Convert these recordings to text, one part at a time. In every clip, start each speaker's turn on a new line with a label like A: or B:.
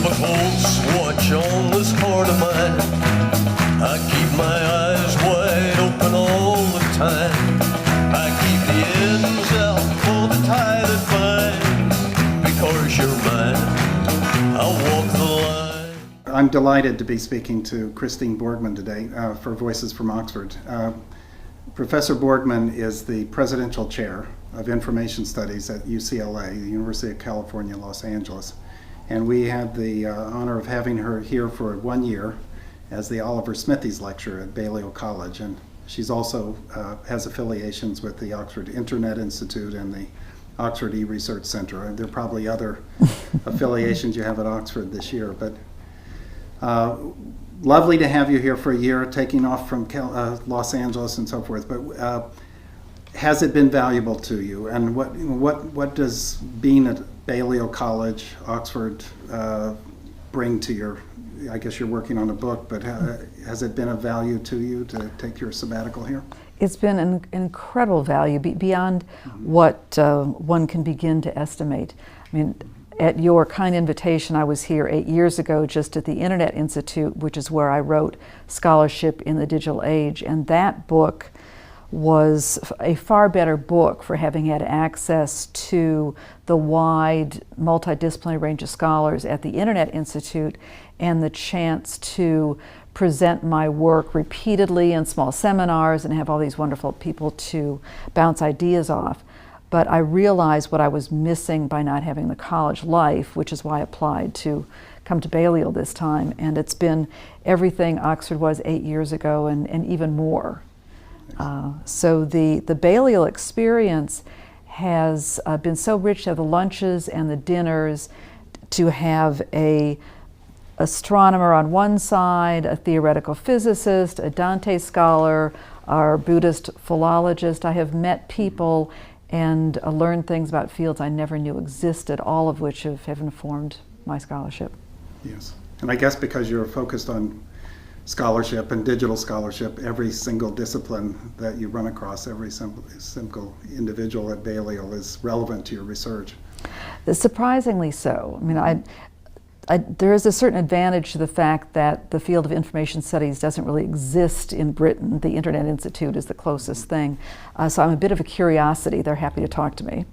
A: keep a close watch on this heart of mine. I keep my eyes wide open all the time. I keep the ends out for the tie that binds. Because you're mine, I'll walk the line.
B: I'm delighted to be speaking to Christine Borgman today for Voices from Oxford. Professor Borgman is the Presidential Chair of Information Studies at UCLA, the University of California, Los Angeles. And we had the honor of having her here for 1 year as the Oliver Smithies Lecturer at Balliol College. And she's also has affiliations with the Oxford Internet Institute and the Oxford E-Research Center. And there are probably other affiliations you have at Oxford this year. But lovely to have you here for a year, taking off from Los Angeles and so forth. But has it been valuable to you? And what does being at Balliol College, Oxford, bring to your, I guess you're working on a book, but has it been of value to you to take your sabbatical here?
C: It's been an incredible value, beyond what one can begin to estimate. I mean, at your kind invitation, I was here 8 years ago just at the Internet Institute, which is where I wrote Scholarship in the Digital Age, and that book was a far better book for having had access to the wide multidisciplinary range of scholars at the Internet Institute and the chance to present my work repeatedly in small seminars and have all these wonderful people to bounce ideas off. But I realized what I was missing by not having the college life, which is why I applied to come to Balliol this time. And it's been everything Oxford was 8 years ago and even more. So the Balliol experience has been so rich to have the lunches and the dinners, to have a astronomer on one side, a theoretical physicist, a Dante scholar, our Buddhist philologist. I have met people and learned things about fields I never knew existed, all of which have informed my scholarship.
B: Yes, and I guess because you're focused on scholarship and digital scholarship, every single discipline that you run across, every single individual at Balliol is relevant to your research.
C: Surprisingly so. I mean, there is a certain advantage to the fact that the field of information studies doesn't really exist in Britain. The Internet Institute is the closest thing. So I'm a bit of a curiosity. They're happy to talk to me.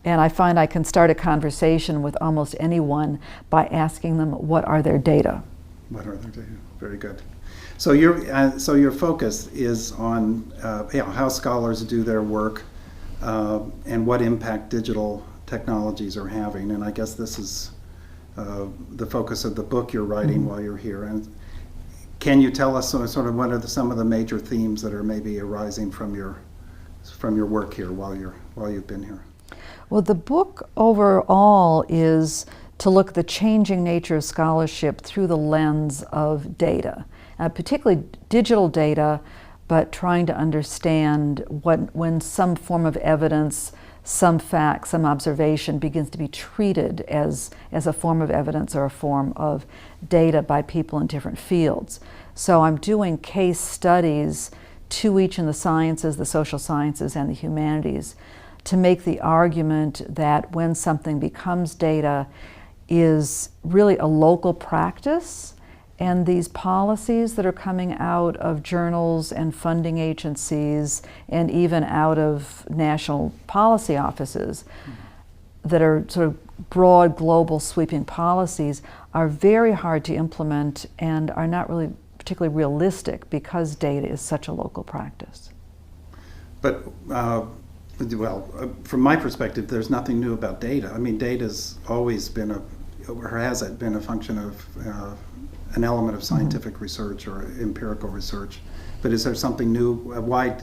C: And I find I can start a conversation with almost anyone by asking them, what are their data?
B: What are their data? Very good. So your focus is on how scholars do their work and what impact digital technologies are having. And I guess this is the focus of the book you're writing while you're here. And can you tell us sort of what are some of the major themes that are maybe arising from your work here while you've been here?
C: Well, the book overall is to look at the changing nature of scholarship through the lens of data, particularly digital data, but trying to understand when some form of evidence, some fact, some observation begins to be treated as a form of evidence or a form of data by people in different fields. So I'm doing case studies, to each in the sciences, the social sciences, and the humanities, to make the argument that when something becomes data, is really a local practice, and these policies that are coming out of journals and funding agencies and even out of national policy offices that are sort of broad, global, sweeping policies are very hard to implement and are not really particularly realistic because data is such a local practice.
B: But from my perspective, there's nothing new about data. I mean, data's always been has it been a function of an element of scientific research or empirical research? But is there something new? Why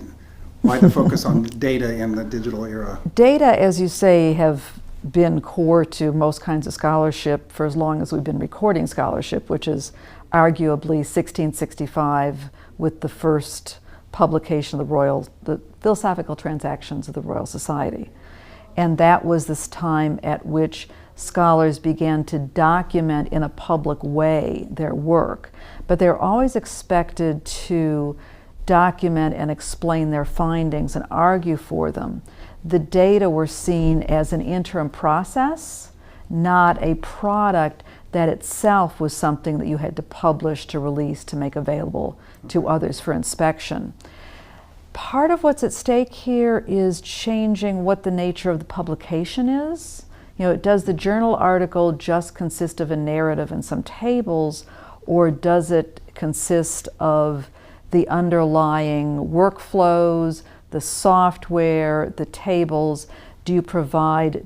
B: the focus on data in the digital era?
C: Data, as you say, have been core to most kinds of scholarship for as long as we've been recording scholarship, which is arguably 1665 with the first publication of the Philosophical Transactions of the Royal Society. And that was this time at which scholars began to document in a public way their work, but they're always expected to document and explain their findings and argue for them. The data were seen as an interim process, not a product that itself was something that you had to publish, to release, to make available to others for inspection. Part of what's at stake here is changing what the nature of the publication is. You know, does the journal article just consist of a narrative and some tables, or does it consist of the underlying workflows, the software, the tables? Do you provide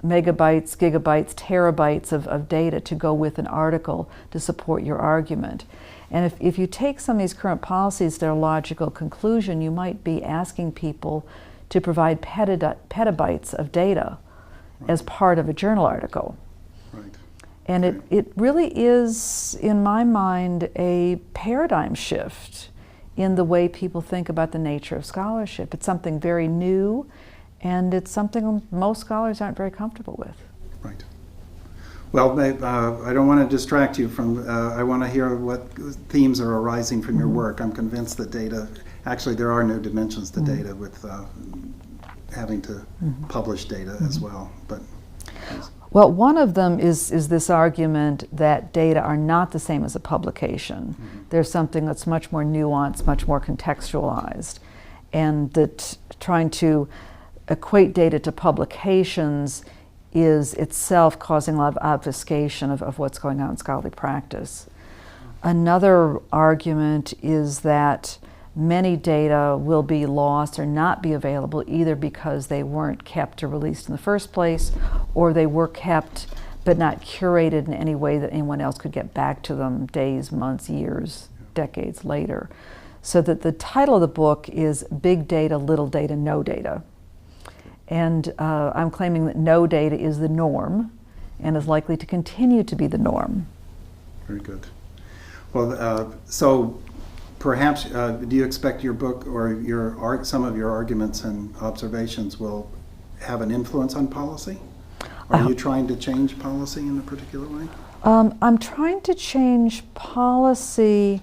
C: megabytes, gigabytes, terabytes of data to go with an article to support your argument? And if you take some of these current policies to their logical conclusion, you might be asking people to provide petabytes of data as part of a journal article.
B: Right.
C: And
B: Okay.
C: it really is, in my mind, a paradigm shift in the way people think about the nature of scholarship. It's something very new, and it's something most scholars aren't very comfortable with.
B: Right. Well, I don't want to distract you from, I want to hear what themes are arising from your work. I'm convinced that data, actually there are new dimensions to data with having to publish data as well. But
C: Well, one of them is this argument that data are not the same as a publication. There's something that's much more nuanced, much more contextualized, and that trying to equate data to publications is itself causing a lot of obfuscation of what's going on in scholarly practice. Another argument is that many data will be lost or not be available either because they weren't kept or released in the first place, or they were kept but not curated in any way that anyone else could get back to them days, months, years, decades later. So that the title of the book is Big Data, Little Data, No Data. And I'm claiming that no data is the norm and is likely to continue to be the norm.
B: very good. Well, so perhaps, do you expect your book or some of your arguments and observations will have an influence on policy? Are you trying to change policy in a particular way?
C: I'm trying to change policy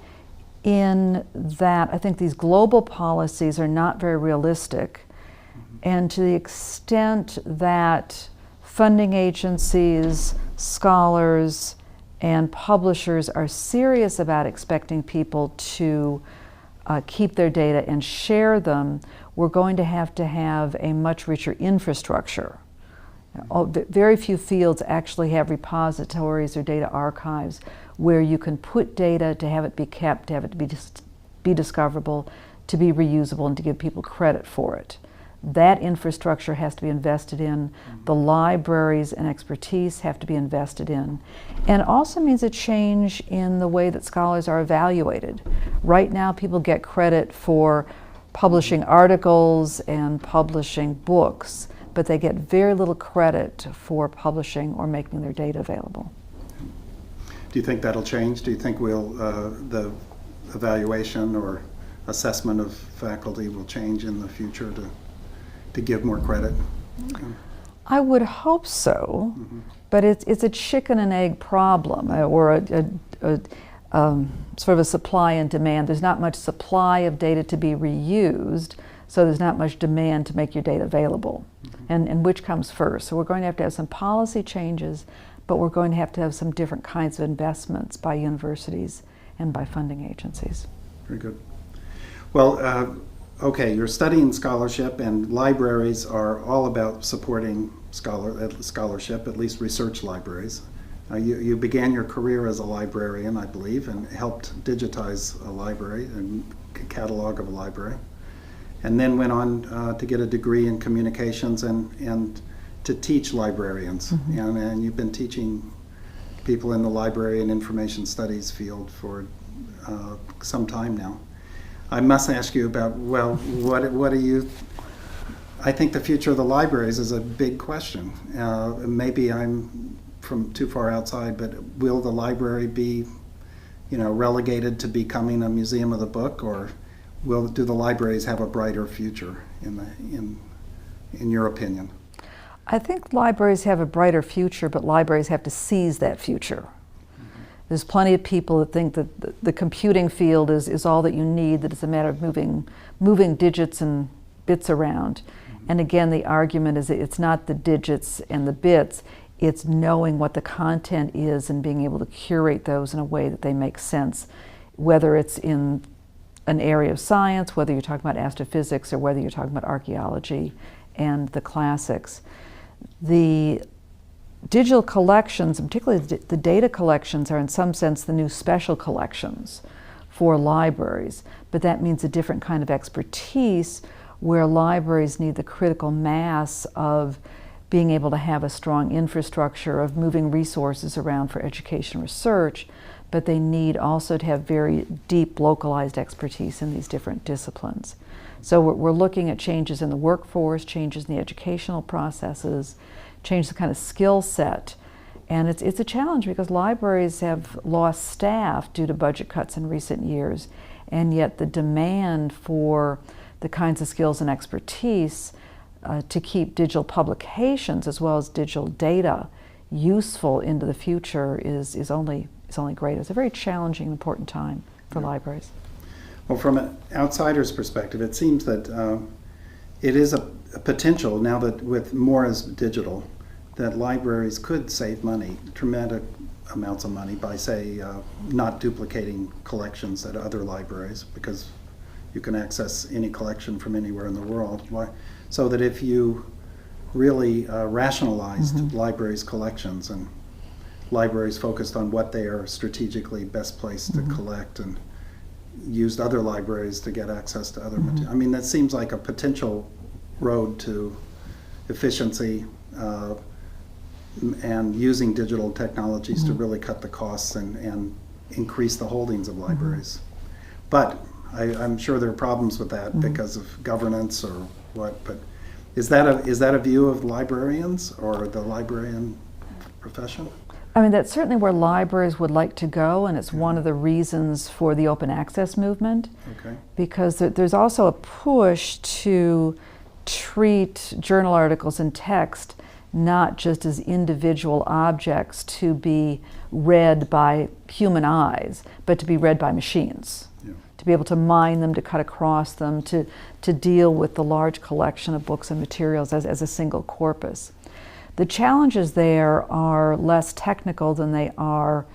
C: in that I think these global policies are not very realistic. And to the extent that funding agencies, scholars, and publishers are serious about expecting people to keep their data and share them, we're going to have a much richer infrastructure. Very few fields actually have repositories or data archives where you can put data to have it be kept, to have it be discoverable, to be reusable, and to give people credit for it. That infrastructure has to be invested in. The libraries and expertise have to be invested in. And it also means a change in the way that scholars are evaluated. Right now, people get credit for publishing articles and publishing books, but they get very little credit for publishing or making their data available.
B: Do you think that'll change? Do you think the evaluation or assessment of faculty will change in the future to give more credit?
C: I would hope so, but it's a chicken and egg problem, or sort of a supply and demand. There's not much supply of data to be reused, so there's not much demand to make your data available. And which comes first? So we're going to have some policy changes, but we're going to have some different kinds of investments by universities and by funding agencies.
B: Very good. Well, okay, you're studying scholarship, and libraries are all about supporting scholarship, at least research libraries. You began your career as a librarian, I believe, and helped digitize a library, a catalog of a library, and then went on to get a degree in communications and to teach librarians. And you've been teaching people in the library and information studies field for some time now. I must ask you about, well, what do you, I think the future of the libraries is a big question. Maybe I'm from too far outside, but will the library be, relegated to becoming a museum of the book, or do the libraries have a brighter future in your opinion?
C: I think libraries have a brighter future, but libraries have to seize that future. There's plenty of people that think that the computing field is all that you need, that it's a matter of moving digits and bits around. And again, the argument is that it's not the digits and the bits, it's knowing what the content is and being able to curate those in a way that they make sense, whether it's in an area of science, whether you're talking about astrophysics or whether you're talking about archaeology and the classics. The digital collections, particularly the data collections, are in some sense the new special collections for libraries, but that means a different kind of expertise where libraries need the critical mass of being able to have a strong infrastructure of moving resources around for education research, but they need also to have very deep localized expertise in these different disciplines. So we're looking at changes in the workforce, changes in the educational processes, change the kind of skill set. And it's a challenge because libraries have lost staff due to budget cuts in recent years, and yet the demand for the kinds of skills and expertise to keep digital publications as well as digital data useful into the future is only greater. It's a very challenging and important time for libraries.
B: Well, from an outsider's perspective, it seems that it is a potential, now that with more as digital, that libraries could save money, tremendous amounts of money, by, say, not duplicating collections at other libraries, because you can access any collection from anywhere in the world. So that if you really rationalized libraries' collections and libraries focused on what they are strategically best placed to collect and used other libraries to get access to other material. I mean, that seems like a potential road to efficiency and using digital technologies to really cut the costs and increase the holdings of libraries. But I'm sure there are problems with that because of governance or what, but is that a view of librarians or the librarian profession?
C: I mean, that's certainly where libraries would like to go, and it's one of the reasons for the open access movement.
B: Okay.
C: Because there's also a push to treat journal articles and text not just as individual objects to be read by human eyes, but to be read by machines. Yeah. To be able to mine them, to cut across them, to deal with the large collection of books and materials as a single corpus. The challenges there are less technical than they are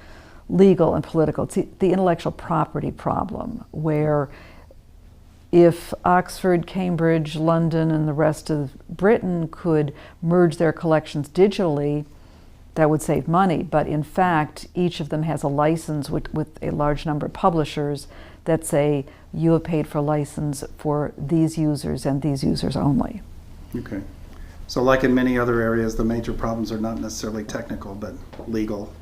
C: legal and political. It's the intellectual property problem, where if Oxford, Cambridge, London, and the rest of Britain could merge their collections digitally, that would save money. But in fact, each of them has a license with a large number of publishers that say, you have paid for a license for these users and these users only.
B: Okay. So like in many other areas, the major problems are not necessarily technical, but legal,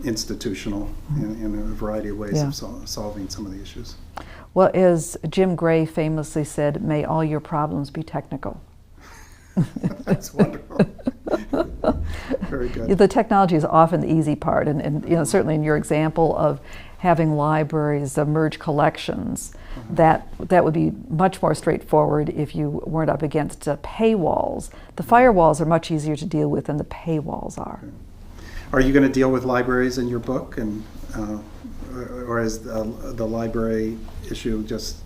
B: institutional, in a variety of ways of solving some of the issues.
C: Well, as Jim Gray famously said, may all your problems be technical.
B: That's wonderful. Very good.
C: The technology is often the easy part, and certainly in your example of having libraries merge collections, that would be much more straightforward if you weren't up against paywalls. The firewalls are much easier to deal with than the paywalls are.
B: Okay. Are you going to deal with libraries in your book, and or is the library issue just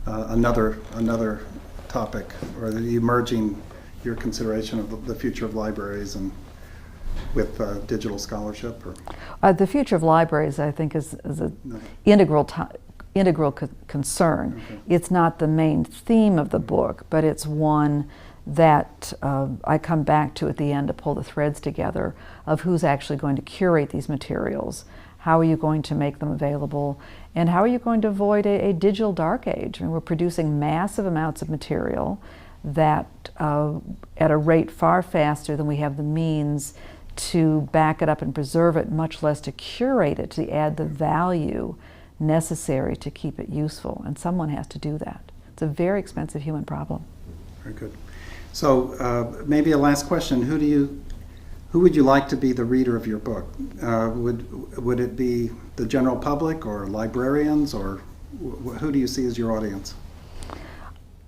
B: another topic, or are you merging your consideration of the future of libraries and with digital scholarship? Or?
C: The future of libraries, I think, is an integral concern. Okay. It's not the main theme of the book, but it's one that I come back to at the end to pull the threads together of who's actually going to curate these materials, how are you going to make them available, and how are you going to avoid a digital dark age? I mean, we're producing massive amounts of material that at a rate far faster than we have the means to back it up and preserve it, much less to curate it, to add the value necessary to keep it useful. And someone has to do that. It's a very expensive human problem.
B: Very good. So maybe a last question. Who would you like to be the reader of your book? Would it be the general public or librarians, or who do you see as your audience?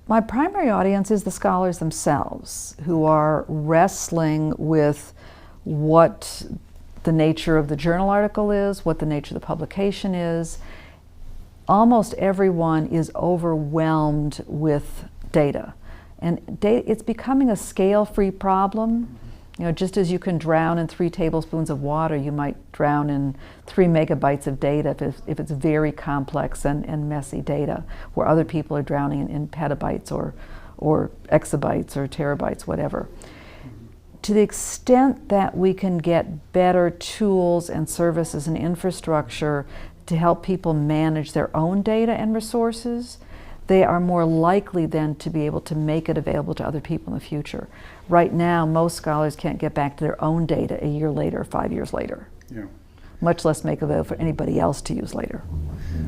C: My primary audience is the scholars themselves, who are wrestling with what the nature of the journal article is, what the nature of the publication is. Almost everyone is overwhelmed with data. And it's becoming a scale-free problem. You know, just as you can drown in 3 tablespoons of water, you might drown in 3 megabytes of data if it's very complex and messy data, where other people are drowning in petabytes or exabytes or terabytes, whatever. To the extent that we can get better tools and services and infrastructure to help people manage their own data and resources, they are more likely then to be able to make it available to other people in the future. Right now, most scholars can't get back to their own data a year later, 5 years later.
B: Yeah.
C: Much less make available for anybody else to use later.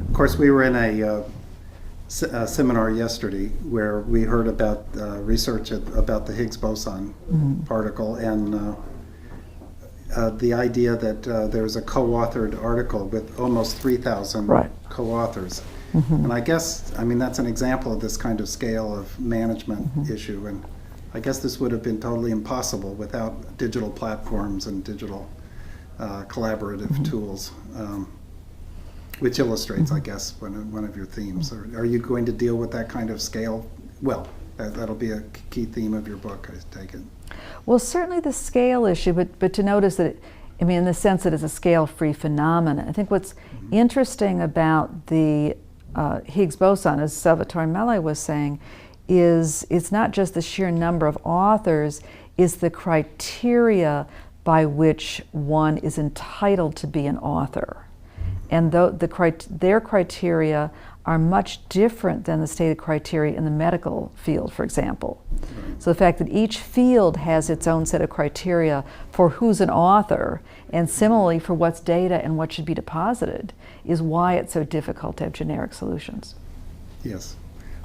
B: Of course, we were in a seminar yesterday where we heard about research about the Higgs boson particle, and the idea that there's a co-authored article with almost 3,000
C: Right.
B: co-authors. And I guess, I mean, that's an example of this kind of scale of management issue, and I guess this would have been totally impossible without digital platforms and digital collaborative tools, which illustrates, I guess, one of your themes. Are you going to deal with that kind of scale? Well, that'll be a key theme of your book, I take it.
C: Well, certainly the scale issue, but to notice that, I mean, in the sense that it's a scale-free phenomenon. I think what's interesting about the Higgs boson, as Salvatore Mele was saying, is it's not just the sheer number of authors, it's the criteria by which one is entitled to be an author. And their criteria are much different than the stated criteria in the medical field, for example. So the fact that each field has its own set of criteria for who's an author, and similarly for what's data and what should be deposited, is why it's so difficult to have generic solutions.
B: Yes.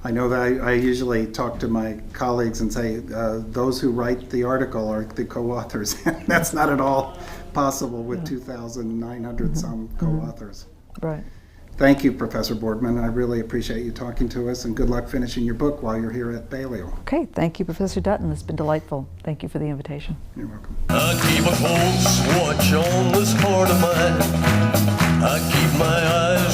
B: I know that I usually talk to my colleagues and say, those who write the article are the co-authors. That's not at all possible with 2,900 some co-authors.
C: Right.
B: Thank you, Professor Borgman. I really appreciate you talking to us, and good luck finishing your book while you're here at Balliol.
C: Okay, thank you, Professor Dutton. It's been delightful. Thank you for the invitation.
B: You're welcome.
A: I keep a close watch on this heart of mine. I keep my eyes